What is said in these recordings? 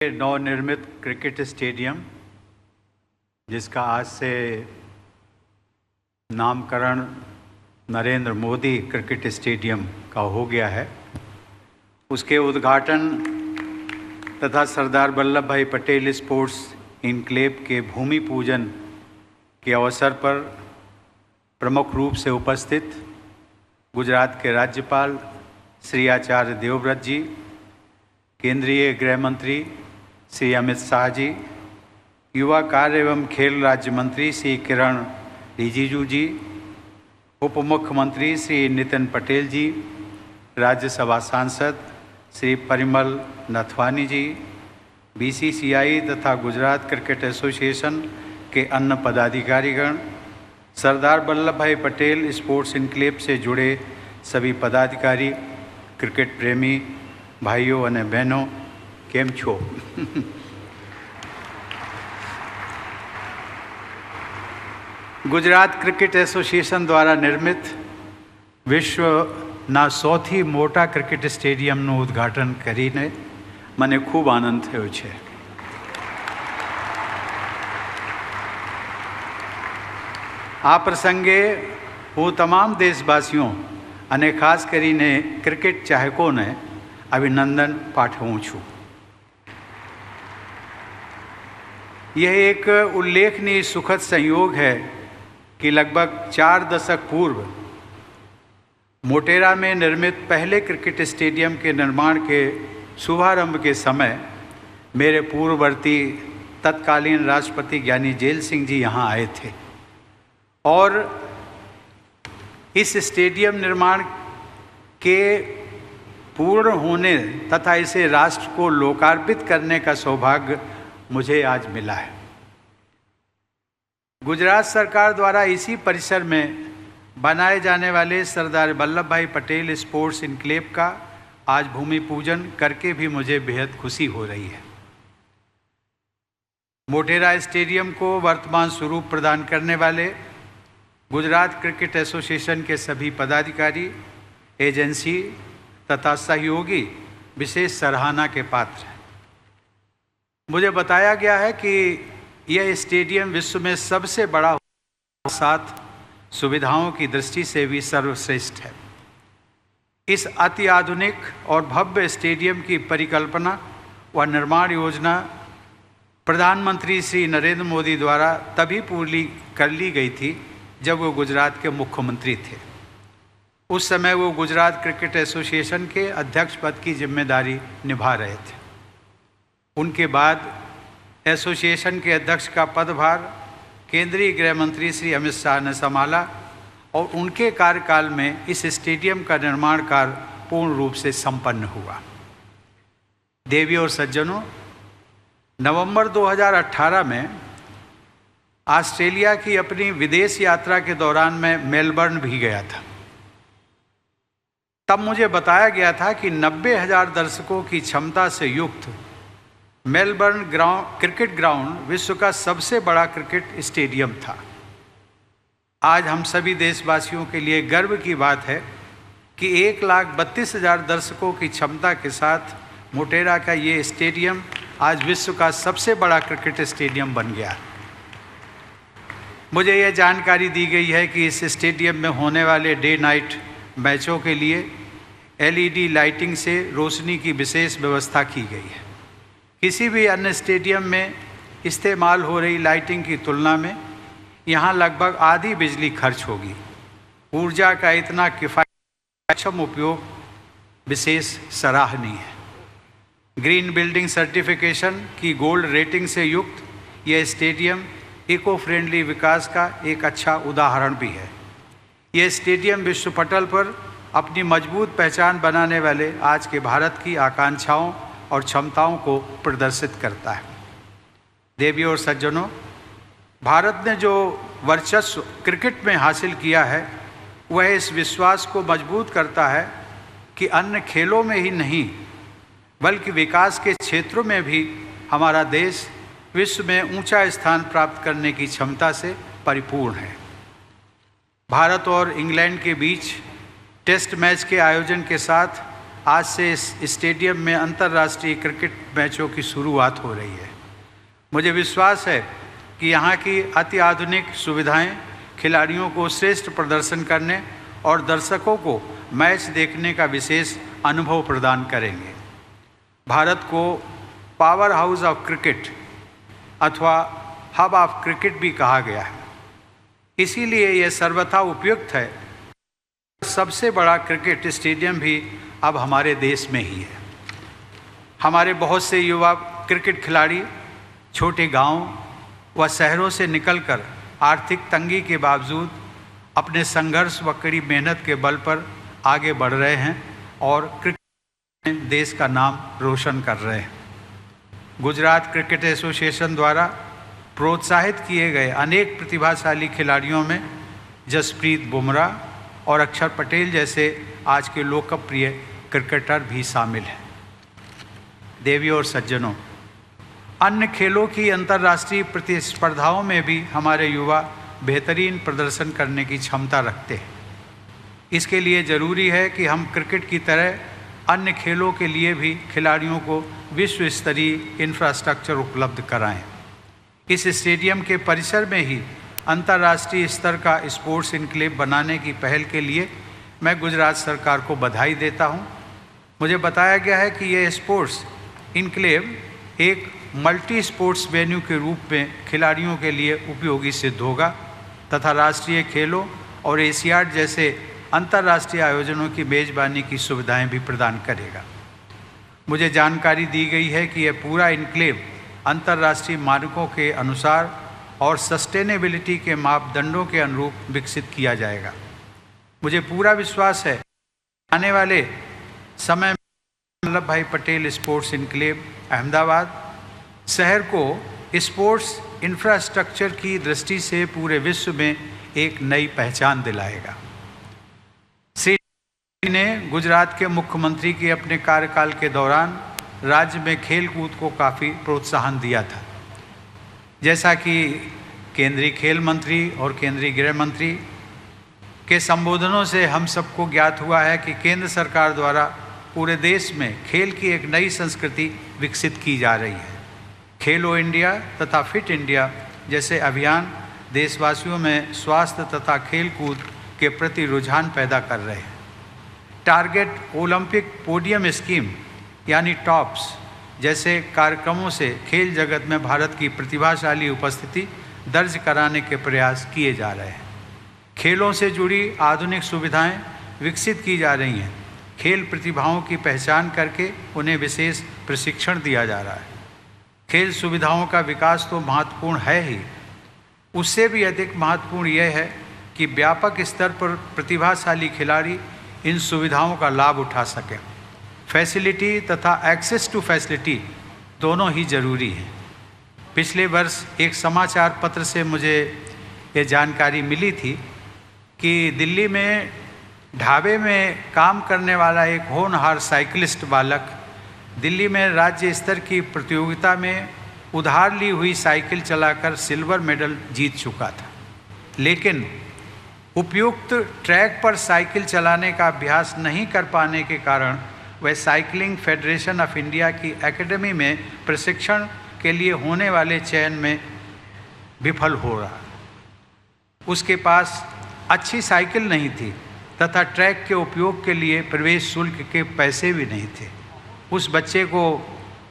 नवनिर्मित cricket stadium, जिसका आज से नामकरण नरेंद्र मोदी क्रिकेट स्टेडियम का हो गया है, उसके उद्घाटन तथा सरदार वल्लभ भाई पटेल स्पोर्ट्स इनक्लेव के भूमि पूजन के अवसर पर प्रमुख रूप से उपस्थित गुजरात के राज्यपाल श्री आचार्य देवव्रत जी, केंद्रीय गृह मंत्री श्री अमित शाह जी, युवा कार्य एवं खेल राज्य मंत्री श्री किरण रिजिजू जी, उप मुख्यमंत्री श्री नितिन पटेल जी, राज्यसभा सांसद श्री परिमल नथवानी जी, बीसीसीआई तथा गुजरात क्रिकेट एसोसिएशन के अन्य पदाधिकारीगण, सरदार वल्लभ भाई पटेल स्पोर्ट्स इनक्लेव से जुड़े सभी पदाधिकारी, क्रिकेट प्रेमी भाइयों और बहनों, केम छो। गुजरात क्रिकेट एसोसिएशन द्वारा निर्मित વિશ્વના સૌથી મોટા ક્રિકેટ સ્ટેડિયમનું ઉદ્ઘાટન કરીને મને ખૂબ આનંદ થયો છે. આ પ્રસંગે હું તમામ દેશવાસીઓ અને ખાસ કરીને ક્રિકેટ ચાહકોને अभिनंदन पाठवूँ छूँ. यह एक उल्लेखनीय सुखद संयोग है कि लगभग 4 दशक पूर्व मोटेरा में निर्मित पहले क्रिकेट स्टेडियम के निर्माण के शुभारंभ के समय मेरे पूर्ववर्ती तत्कालीन राष्ट्रपति ज्ञानी जेल सिंह जी यहाँ आए थे और इस स्टेडियम निर्माण के पूर्ण होने तथा इसे राष्ट्र को लोकार्पित करने का सौभाग्य मुझे आज मिला है. गुजरात सरकार द्वारा इसी परिसर में बनाए जाने वाले सरदार वल्लभ भाई पटेल स्पोर्ट्स इनक्लेव का आज भूमि पूजन करके भी मुझे बेहद खुशी हो रही है. मोटेरा स्टेडियम को वर्तमान स्वरूप प्रदान करने वाले गुजरात क्रिकेट एसोसिएशन के सभी पदाधिकारी, एजेंसी तथा सहयोगी विशेष सराहना के पात्र हैं. मुझे बताया गया है कि यह स्टेडियम विश्व में सबसे बड़ा साथ सुविधाओं की दृष्टि से भी सर्वश्रेष्ठ है. इस अति आधुनिक और भव्य स्टेडियम की परिकल्पना व निर्माण योजना प्रधानमंत्री श्री नरेंद्र मोदी द्वारा तभी पूरी कर ली गई थी जब वो गुजरात के मुख्यमंत्री थे. उस समय वो गुजरात क्रिकेट एसोसिएशन के अध्यक्ष पद की जिम्मेदारी निभा रहे थे. उनके बाद एसोसिएशन के अध्यक्ष का पदभार केंद्रीय गृह मंत्री श्री अमित शाह ने संभाला और उनके कार्यकाल में इस स्टेडियम का निर्माण कार्य पूर्ण रूप से संपन्न हुआ. देवियों और सज्जनों, नवंबर 2018 में ऑस्ट्रेलिया की अपनी विदेश यात्रा के दौरान मैं मेलबर्न भी गया था. तब मुझे बताया गया था कि 90,000 दर्शकों की क्षमता से युक्त मेलबर्न क्रिकेट ग्राउंड विश्व का सबसे बड़ा क्रिकेट स्टेडियम था. आज हम सभी देशवासियों के लिए गर्व की बात है कि 1,32,000 दर्शकों की क्षमता के साथ मोटेरा का ये स्टेडियम आज विश्व का सबसे बड़ा क्रिकेट स्टेडियम बन गया. मुझे यह जानकारी दी गई है कि इस स्टेडियम में होने वाले डे नाइट मैचों के लिए एलईडी लाइटिंग से रोशनी की विशेष व्यवस्था की गई है. किसी भी अन्य स्टेडियम में इस्तेमाल हो रही लाइटिंग की तुलना में यहाँ लगभग आधी बिजली खर्च होगी. ऊर्जा का इतना किफ़ायती सक्षम उपयोग विशेष सराहनीय है. ग्रीन बिल्डिंग सर्टिफिकेशन की गोल्ड रेटिंग से युक्त यह स्टेडियम इको फ्रेंडली विकास का एक अच्छा उदाहरण भी है. यह स्टेडियम विश्व पटल पर अपनी मजबूत पहचान बनाने वाले आज के भारत की आकांक्षाओं और क्षमताओं को प्रदर्शित करता है. देवियों और सज्जनों, भारत ने जो वर्चस्व क्रिकेट में हासिल किया है वह इस विश्वास को मजबूत करता है कि अन्य खेलों में ही नहीं बल्कि विकास के क्षेत्रों में भी हमारा देश विश्व में ऊंचा स्थान प्राप्त करने की क्षमता से परिपूर्ण है. भारत और इंग्लैंड के बीच टेस्ट मैच के आयोजन के साथ आज से इस स्टेडियम में अंतर्राष्ट्रीय क्रिकेट मैचों की शुरुआत हो रही है। मुझे विश्वास है कि यहाँ की अति आधुनिक सुविधाएं खिलाड़ियों को श्रेष्ठ प्रदर्शन करने और दर्शकों को मैच देखने का विशेष अनुभव प्रदान करेंगे। भारत को पावर हाउस ऑफ क्रिकेट अथवा हब ऑफ क्रिकेट भी कहा गया है, इसीलिए यह सर्वथा उपयुक्त है। सबसे बड़ा क्रिकेट स्टेडियम भी अब हमारे देश में ही है। हमारे बहुत से युवा क्रिकेट खिलाड़ी छोटे गांव व शहरों से निकलकर आर्थिक तंगी के बावजूद अपने संघर्ष व कड़ी मेहनत के बल पर आगे बढ़ रहे हैं और क्रिकेट में देश का नाम रोशन कर रहे हैं। गुजरात क्रिकेट एसोसिएशन द्वारा प्रोत्साहित किए गए अनेक प्रतिभाशाली खिलाड़ियों में जसप्रीत बुमराह और अक्षर पटेल जैसे आज के लोकप्रिय क्रिकेटर भी शामिल हैं। देवियों और सज्जनों, अन्य खेलों की अंतर्राष्ट्रीय प्रतिस्पर्धाओं में भी हमारे युवा बेहतरीन प्रदर्शन करने की क्षमता रखते हैं। इसके लिए ज़रूरी है कि हम क्रिकेट की तरह अन्य खेलों के लिए भी खिलाड़ियों को विश्व स्तरीय इंफ्रास्ट्रक्चर उपलब्ध कराएं। इस स्टेडियम के परिसर में ही अंतर्राष्ट्रीय स्तर का स्पोर्ट्स इनक्लेव बनाने की पहल के लिए मैं गुजरात सरकार को बधाई देता हूं। मुझे बताया गया है कि यह स्पोर्ट्स इनक्लेव एक मल्टी स्पोर्ट्स वेन्यू के रूप में खिलाड़ियों के लिए उपयोगी सिद्ध होगा तथा राष्ट्रीय खेलों और एशियाड जैसे अंतर्राष्ट्रीय आयोजनों की मेज़बानी की सुविधाएं भी प्रदान करेगा। मुझे जानकारी दी गई है कि यह पूरा इनक्लेव अंतर्राष्ट्रीय मानकों के अनुसार और सस्टेनेबिलिटी के मापदंडों के अनुरूप विकसित किया जाएगा। मुझे पूरा विश्वास है आने वाले समय में वल्लभ भाई पटेल स्पोर्ट्स इनक्लेव अहमदाबाद शहर को स्पोर्ट्स इंफ्रास्ट्रक्चर की दृष्टि से पूरे विश्व में एक नई पहचान दिलाएगा। श्री ने गुजरात के मुख्यमंत्री के अपने कार्यकाल के दौरान राज्य में खेल कूद को काफ़ी प्रोत्साहन दिया था। जैसा कि केंद्रीय खेल मंत्री और केंद्रीय गृह मंत्री के संबोधनों से हम सबको ज्ञात हुआ है कि केंद्र सरकार द्वारा पूरे देश में खेल की एक नई संस्कृति विकसित की जा रही है। खेलो इंडिया तथा फिट इंडिया जैसे अभियान देशवासियों में स्वास्थ्य तथा खेल कूद के प्रति रुझान पैदा कर रहे हैं। टारगेट ओलंपिक पोडियम स्कीम यानी टॉप्स जैसे कार्यक्रमों से खेल जगत में भारत की प्रतिभाशाली उपस्थिति दर्ज कराने के प्रयास किए जा रहे हैं। खेलों से जुड़ी आधुनिक सुविधाएं विकसित की जा रही हैं। खेल प्रतिभाओं की पहचान करके उन्हें विशेष प्रशिक्षण दिया जा रहा है। खेल सुविधाओं का विकास तो महत्वपूर्ण है ही, उससे भी अधिक महत्वपूर्ण यह है कि व्यापक स्तर पर प्रतिभाशाली खिलाड़ी इन सुविधाओं का लाभ उठा सकें। फैसिलिटी तथा एक्सेस टू फैसिलिटी दोनों ही जरूरी हैं। पिछले वर्ष एक समाचार पत्र से मुझे ये जानकारी मिली थी कि दिल्ली में ढाबे में काम करने वाला एक होनहार साइकिलिस्ट बालक दिल्ली में राज्य स्तर की प्रतियोगिता में उधार ली हुई साइकिल चलाकर सिल्वर मेडल जीत चुका था, लेकिन उपयुक्त ट्रैक पर साइकिल चलाने का अभ्यास नहीं कर पाने के कारण वह साइकिलिंग फेडरेशन ऑफ इंडिया की एकेडमी में प्रशिक्षण के लिए होने वाले चयन में विफल हो रहा। उसके पास अच्छी साइकिल नहीं थी तथा ट्रैक के उपयोग के लिए प्रवेश शुल्क के पैसे भी नहीं थे। उस बच्चे को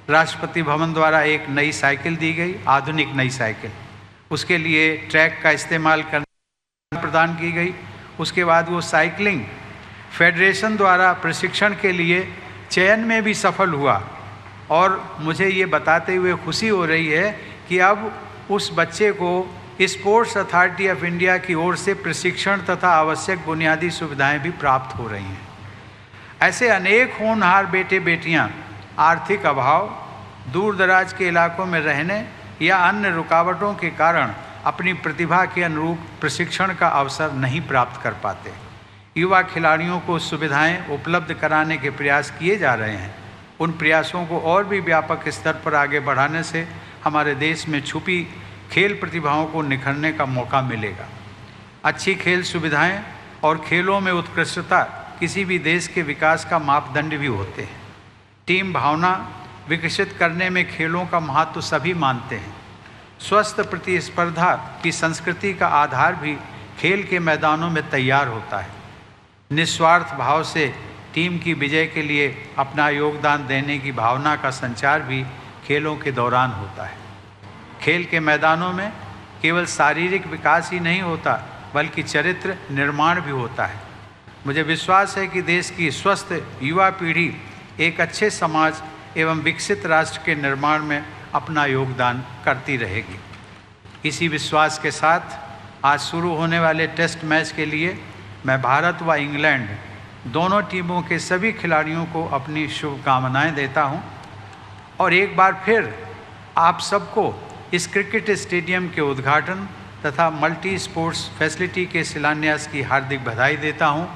राष्ट्रपति भवन द्वारा एक नई साइकिल दी गई, आधुनिक नई साइकिल। उसके लिए ट्रैक का इस्तेमाल करने प्रदान की गई। उसके बाद वो साइकिलिंग फेडरेशन द्वारा प्रशिक्षण के लिए चयन में भी सफल हुआ और मुझे ये बताते हुए खुशी हो रही है कि अब उस बच्चे को स्पोर्ट्स अथॉरिटी ऑफ इंडिया की ओर से प्रशिक्षण तथा आवश्यक बुनियादी सुविधाएं भी प्राप्त हो रही हैं। ऐसे अनेक होनहार बेटे बेटियां आर्थिक अभाव, दूर दराज के इलाकों में रहने या अन्य रुकावटों के कारण अपनी प्रतिभा के अनुरूप प्रशिक्षण का अवसर नहीं प्राप्त कर पाते। युवा खिलाड़ियों को सुविधाएं उपलब्ध कराने के प्रयास किए जा रहे हैं। उन प्रयासों को और भी व्यापक स्तर पर आगे बढ़ाने से हमारे देश में छुपी खेल प्रतिभाओं को निखरने का मौका मिलेगा। अच्छी खेल सुविधाएं और खेलों में उत्कृष्टता किसी भी देश के विकास का मापदंड भी होते हैं। टीम भावना विकसित करने में खेलों का महत्व सभी मानते हैं। स्वस्थ प्रतिस्पर्धा की संस्कृति का आधार भी खेल के मैदानों में तैयार होता है। निस्वार्थ भाव से टीम की विजय के लिए अपना योगदान देने की भावना का संचार भी खेलों के दौरान होता है। खेल के मैदानों में केवल शारीरिक विकास ही नहीं होता, बल्कि चरित्र निर्माण भी होता है। मुझे विश्वास है कि देश की स्वस्थ युवा पीढ़ी एक अच्छे समाज एवं विकसित राष्ट्र के निर्माण में अपना योगदान करती रहेगी। इसी विश्वास के साथ आज शुरू होने वाले टेस्ट मैच के लिए मैं भारत व इंग्लैंड दोनों टीमों के सभी खिलाड़ियों को अपनी शुभकामनाएं देता हूं और एक बार फिर आप सबको इस क्रिकेट स्टेडियम के उद्घाटन तथा मल्टी स्पोर्ट्स फैसिलिटी के शिलान्यास की हार्दिक बधाई देता हूं।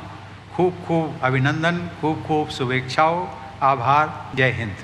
खूब खूब अभिनंदन, खूब खूब शुभेच्छाओं। आभार। जय हिंद।